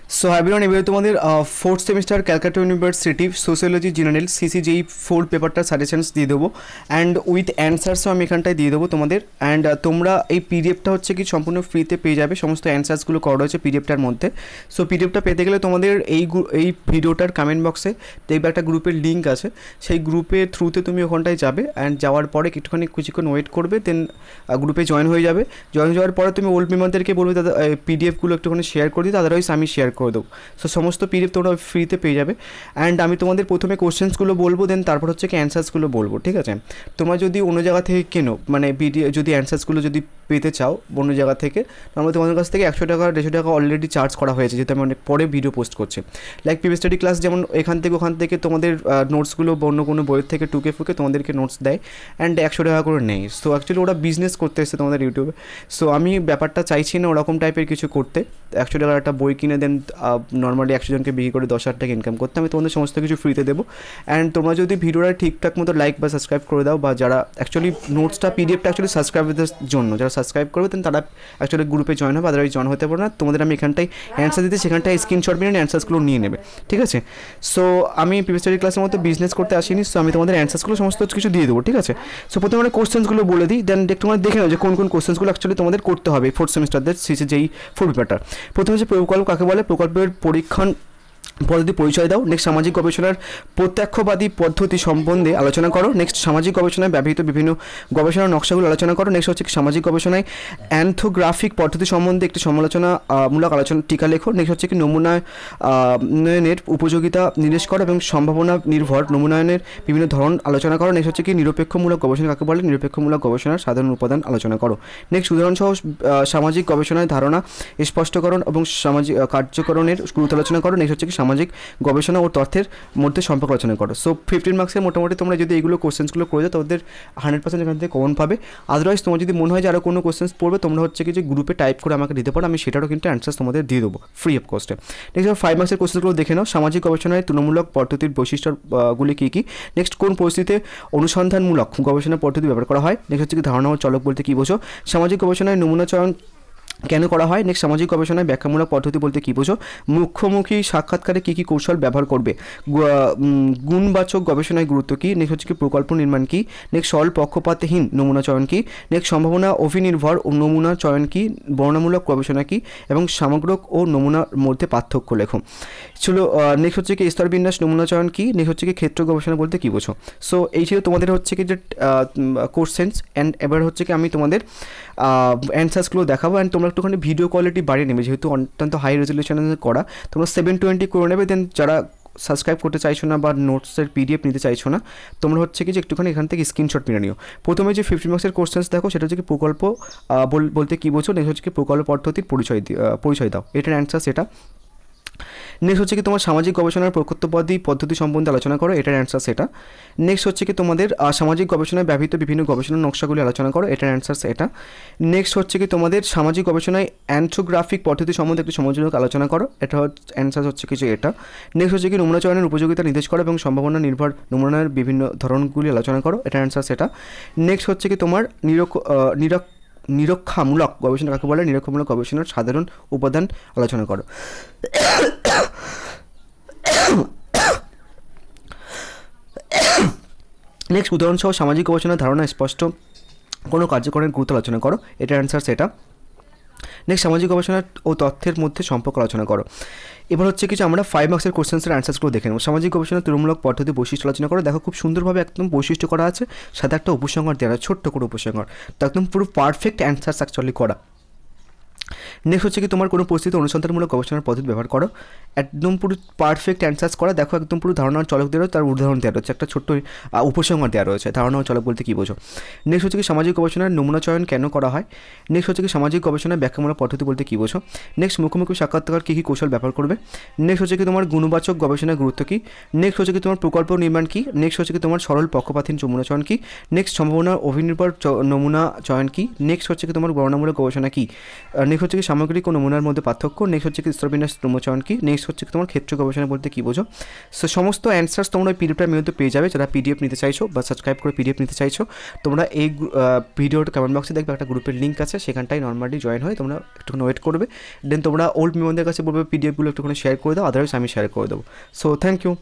So everyone, এবারে তোমাদের fourth semester Calcutta university sociology general CCGE four পেপারটা সাজেশনস দিয়ে দেবো অ্যান্ড উইথ অ্যান্সার্সও আমি এখানটায় দিয়ে দেবো তোমাদের। অ্যান্ড তোমরা এই পিডিএফটা হচ্ছে কি সম্পূর্ণ ফ্রিতে পেয়ে যাবে, সমস্ত অ্যান্সার্সগুলো করা রয়েছে পিডিএফটার মধ্যে। সো পিডিএফটা পেতে গেলে তোমাদের এই ভিডিওটার কমেন্ট বক্সে দেখবে একটা গ্রুপের লিঙ্ক আছে, সেই গ্রুপের থ্রুতে তুমি ওখানটায় যাবে অ্যান্ড যাওয়ার পরে একটুখানি কিছুক্ষণ ওয়েট করবে, দেন গ্রুপে জয়েন হয়ে যাবে। জয়েন হওয়ার পরে তুমি ওল্ড মেম্বারদেরকে বলবে তাদের পিডিএফগুলো একটুখানি শেয়ার করে দিতে, আদারওয়াইজ আমি শেয়ার করে দেবো। সো সমস্ত পিডিএফ তোমরা ফ্রিতে পেয়ে যাবে। অ্যান্ড আমি তোমাদের প্রথমে কোশ্চেন্সগুলো বলবো, দেন তারপর হচ্ছে কি অ্যান্সার্সগুলো বলবো, ঠিক আছে? তোমরা যদি অন্য জায়গা থেকে কেনো, মানে যদি অ্যান্সার্সগুলো যদি পেতে চাও অন্য জায়গা থেকে, তাহলে তোমাদের কাছ থেকে 100 টাকা 150 টাকা অলরেডি চার্জ করা হয়েছে, যেহেতু আমি অনেক পরে ভিডিও পোস্ট করছি। লাইক প্রিভিয়াস স্টাডি ক্লাস যেমন এখান থেকে ওখান থেকে তোমাদের নোটসগুলো অন্য কোনো বইয়ের থেকে টুকে ফুকে তোমাদেরকে নোটস দেয় অ্যান্ড 100 টাকা করে নেয়। সো অ্যাকচুয়ালি ওরা বিজনেস করতে এসেছে তোমাদের ইউটিউবে। সো আমি ব্যাপারটা চাইছি না ওরকম টাইপের কিছু করতে, 100 টাকার একটা বই কিনে দেন নর্মালি 100 জনকে বিক্রি করে 10,000 টাকা ইনকাম করতে। আমি তোমাদের সমস্ত কিছু ফ্রিতে দেবো। অ্যান্ড তোমরা যদি ভিডিওটা ঠিকঠাক মতো লাইক বা সাবস্ক্রাইব করে দাও, বা যারা অ্যাকচুয়ালি নোটসটা পিডিএফটা অ্যাকচুয়ালি সাবস্ক্রাইবারদের জন্য, যারা সাবস্ক্রাইব করবে দেন তারা অ্যাকচুয়ালি গ্রুপে জয়েন হবে, আদারওয়াইজ জয়েন হতে পারো না। তোমাদের আমি এখানটায় অ্যান্সার দিতে, সেখানটায় স্ক্রিনশট নিয়ে অ্যান্সার্সগুলো নিয়ে নেবে, ঠিক আছে? সো আমি প্রিভিয়াস স্টাডি ক্লাসের মতো বিজনেস করতে আসিনি, সো আমি তোমাদের অ্যান্সার্সগুলো সমস্ত কিছু দিয়ে দেবো, ঠিক আছে? সো প্রথমে আমরা কোশ্চেন্সগুলো বলে দিই, দেন একটু মানে দেখে নাও যে কোন কোন কোশ্চেন্সগুলো অ্যাকচুয়ালি তোমাদের করতে হবে ফোর্থ সেমিস্টারদের সিসিজেই ফোর পেপারটা। প্রথমে হচ্ছে প্রকল্প কাকে বলে, প্রকল্পের পরীক্ষণ পদ্ধতি পরিচয় দাও। নেক্সট সামাজিক গবেষণার প্রত্যক্ষবাদী পদ্ধতি সম্বন্ধে আলোচনা করো। নেক্সট সামাজিক গবেষণায় ব্যবহৃত বিভিন্ন গবেষণার নকশাগুলো আলোচনা করো। নেক্সট হচ্ছে সামাজিক গবেষণায় অ্যান্থোগ্রাফিক পদ্ধতি সম্বন্ধে একটি সমালোচনামূলক আলোচনা টিকা লেখো। নেক্সট হচ্ছে কি নমুনায়নের উপযোগিতা নির্দেশ করো এবং সম্ভাবনা নির্ভর নমুনায়নের বিভিন্ন ধরন আলোচনা করো। নেক্সট হচ্ছে কি নিরপেক্ষমূলক গবেষণা কাকে বলে, নিরপেক্ষমূলক গবেষণার সাধারণ উপাদান আলোচনা করো। নেক্সট উদাহরণসহ সামাজিক গবেষণায় ধারণা স্পষ্টকরণ এবং সামাজিক কার্যকরণের গুরুত্ব আলোচনা করো। নেক্সট হচ্ছে কি সামাজিক গবেষণা ও তথ্যের মধ্যে সম্পর্ক আলোচনা করো। সো 15 মার্কসের মোটামুটি তোমরা যদি এইগুলো কোশ্চেন্সগুলো করে দাও তাদের 100% এখান থেকে কমন পাবে। আদারওয়াইজ তোমার যদি মনে হয় যে আরও কোনো কোশ্চেন্স পড়বে, তোমরা হচ্ছে কি যে গ্রুপে টাইপ করে আমাকে দিতে পারো, আমি সেটারও কিন্তু অ্যান্সার তোমাদের দিয়ে দেবো ফ্রি অফ কস্টে। নেক্সট 5 মার্কসের কোশ্চেন্সগুলো দেখে নাও। সামাজিক গবেষণায় তুলনামূলক পদ্ধতির বৈশিষ্ট্যগুলি কী কী? নেক্সট কোন পরিস্থিতিতে অনুসন্ধানমূলক গবেষণা পদ্ধতি ব্যবহার করা হয়? নেক্সট হচ্ছে কি ধারণা ও চলক বলতে কী বোঝো? সামাজিক গবেষণায় নমুনা চয়ন কেন করা হয়? নেক্সট সামাজিক গবেষণায় ব্যাখ্যামূলক পদ্ধতি বলতে কী বোঝো? মুখোমুখি সাক্ষাৎকারে কী কী কৌশল ব্যবহার করবে? গুণবাচক গবেষণায় গুরুত্ব কী? নেক্সট হচ্ছে কি প্রকল্প নির্মাণ কী? নেক্সট সরল পক্ষপাতহীন নমুনা চয়ন কী? নেক্সট সম্ভাবনা অভিনির্ভর নমুনা চয়ন কী? বর্ণনামূলক গবেষণা কী? এবং সামগ্রিক ও নমুনার মধ্যে পার্থক্য লেখো। ছিল নেক্সট হচ্ছে কি স্তরবিন্যাস নমুনা চয়ন কী? নেক্সট হচ্ছে কি ক্ষেত্র গবেষণা বলতে কী বোঝো? সো এই ছিল তোমাদের হচ্ছে কি যে কোশ্চেন্স। অ্যান্ড এবার হচ্ছে কি আমি তোমাদের অ্যান্সার্সগুলো দেখাবো। অ্যান্ড তোমরা একটুখানি ভিডিও কোয়ালিটি বাড়িয়ে নেবে, যেহেতু অত্যন্ত হাই রেজলিউশনে করা, তোমরা 720 করে নেবে। দেন যারা সাবস্ক্রাইব করতে চাইছো না বা নোটসের পিডিএফ নিতে চাইছো না, তোমরা হচ্ছে কি যে একটুখানি এখান থেকে স্ক্রিনশট নিয়ে নিও। প্রথমে যে 15 মার্কসের কোশ্চেন্স দেখো, সেটা হচ্ছে কি প্রকল্প বলতে কী বোঝো? নেক্সট হচ্ছে কি প্রকল্প পদ্ধতির পরিচয় দাও, এটার অ্যান্সার সেটা। নেক্সট হচ্ছে কি তোমার সামাজিক গবেষণার প্রত্যক্ষবাদী পদ্ধতি সম্বন্ধে আলোচনা করো, এটার অ্যান্সার সেটা। নেক্সট হচ্ছে কি তোমাদের সামাজিক গবেষণায় ব্যবহৃত বিভিন্ন গবেষণার নকশাগুলি আলোচনা করো, এটার অ্যান্সার সেটা। নেক্সট হচ্ছে কি তোমাদের সামাজিক গবেষণায় অ্যান্থোগ্রাফিক পদ্ধতি সম্বন্ধে একটি সমালোচনামূলক আলোচনা করো, এটা অ্যান্সার হচ্ছে কিছু এটা। নেক্সট হচ্ছে কি নমুনা চয়নের উপযোগিতা নির্দেশ করো এবং সম্ভাবনা নির্ভর নমুনার বিভিন্ন ধরনগুলি আলোচনা করো, এটার অ্যান্সার সেটা। নেক্সট হচ্ছে কি তোমার নিরীক্ষামূলক গবেষণা কাকে বলে, নিরীক্ষামূলক গবেষণার সাধারণ উপাদান আলোচনা করো। নেক্সট উদাহরণসহ সামাজিক গবেষণার ধারণা স্পষ্ট কোনো কার্যকরণের গুরুত্ব আলোচনা করো, এটার অ্যান্সার সেটা। নেক্সট সামাজিক গবেষণা ও তথ্যের মধ্যে সম্পর্ক আলোচনা করো। এবার হচ্ছে কিছু আমরা 5 মার্কসের কোশ্চেন্সের অ্যান্সার্সগুলো দেখে নেব। সামাজিক গবেষণা তুলনামূলক পদ্ধতি বৈশিষ্ট্য আলোচনা করো। দেখো খুব সুন্দরভাবে একদম বৈশিষ্ট্য করা আছে, সাথে একটা উপসংহার দেওয়া, ছোট্ট করে উপসংহার, তো একদম পুরো পারফেক্ট অ্যান্সার্স অ্যাকচুয়ালি করা। নেক্সট হচ্ছে কি তোমার কোনো পরিস্থিতি অনুসন্ধানমূলক গবেষণার পদ্ধতি ব্যবহার করো, একদম পুরো পারফেক্ট অ্যান্সার্স করা। দেখো একদম পুরো ধারণা চলক দেওয়া, তার উদাহরণ দেওয়া রয়েছে, একটা ছোট্ট উপসংহার দেওয়া রয়েছে, ধারণা চলক বলতে কী বোঝো। নেক্সট হচ্ছে কি সামাজিক গবেষণার নমুনা চয়ন কেন করা হয়? নেক্সট হচ্ছে কি সামাজিক গবেষণায় ব্যাখ্যামূলক পদ্ধতি বলতে কী বোঝো। নেক্সট মুখোমুখি সাক্ষাৎকার কী কী কৌশল ব্যবহার করবে। নেক্সট হচ্ছে কি তোমার গুণবাচক গবেষণার গুরুত্ব কী। নেক্সট হচ্ছে কি তোমার প্রকল্প নির্মাণ কী। নেক্সট হচ্ছে কি তোমার সরল পক্ষপাতহীন নমুনা চয়ন কী। নেক্সট সম্ভাবনা অভিনির্ভর নমুনা চয়ন কী। নেক্সট হচ্ছে কি তোমার বর্ণনামূলক গবেষণা কী। নেক্সট হচ্ছে কি সামগ্রিক ও নমুনার মধ্যে পার্থক্য, নেক্সট হচ্ছে কি স্তরবিন্যাস ক্রমচয়ন কি, নেক্সট হচ্ছে কি তোমার ক্ষেত্র গবেষণা বলতে কী বোঝো। সো সমস্ত অ্যান্সার্স তোমরা ওই পিডিএফটার মধ্যে পেয়ে যাবে। যারা পিডিএফ নিতে চাইছো বা সাবস্ক্রাইব করে পিডিএফ নিতে চাইছো, তোমরা এই ভিডিওর কমেন্ট বক্সে দেখবে একটা গ্রুপের লিঙ্ক আছে, সেখানটায় নর্মালি জয়েন হয়ে তোমরা একটুখানি ওয়েট করবে। দেন তোমরা ওল্ড মেম্বারদের কাছে বলবে পিডিএফগুলো একটুখানি শেয়ার করে দাও, আদারওয়াইজ আমি শেয়ার করে দেবো। So thank you.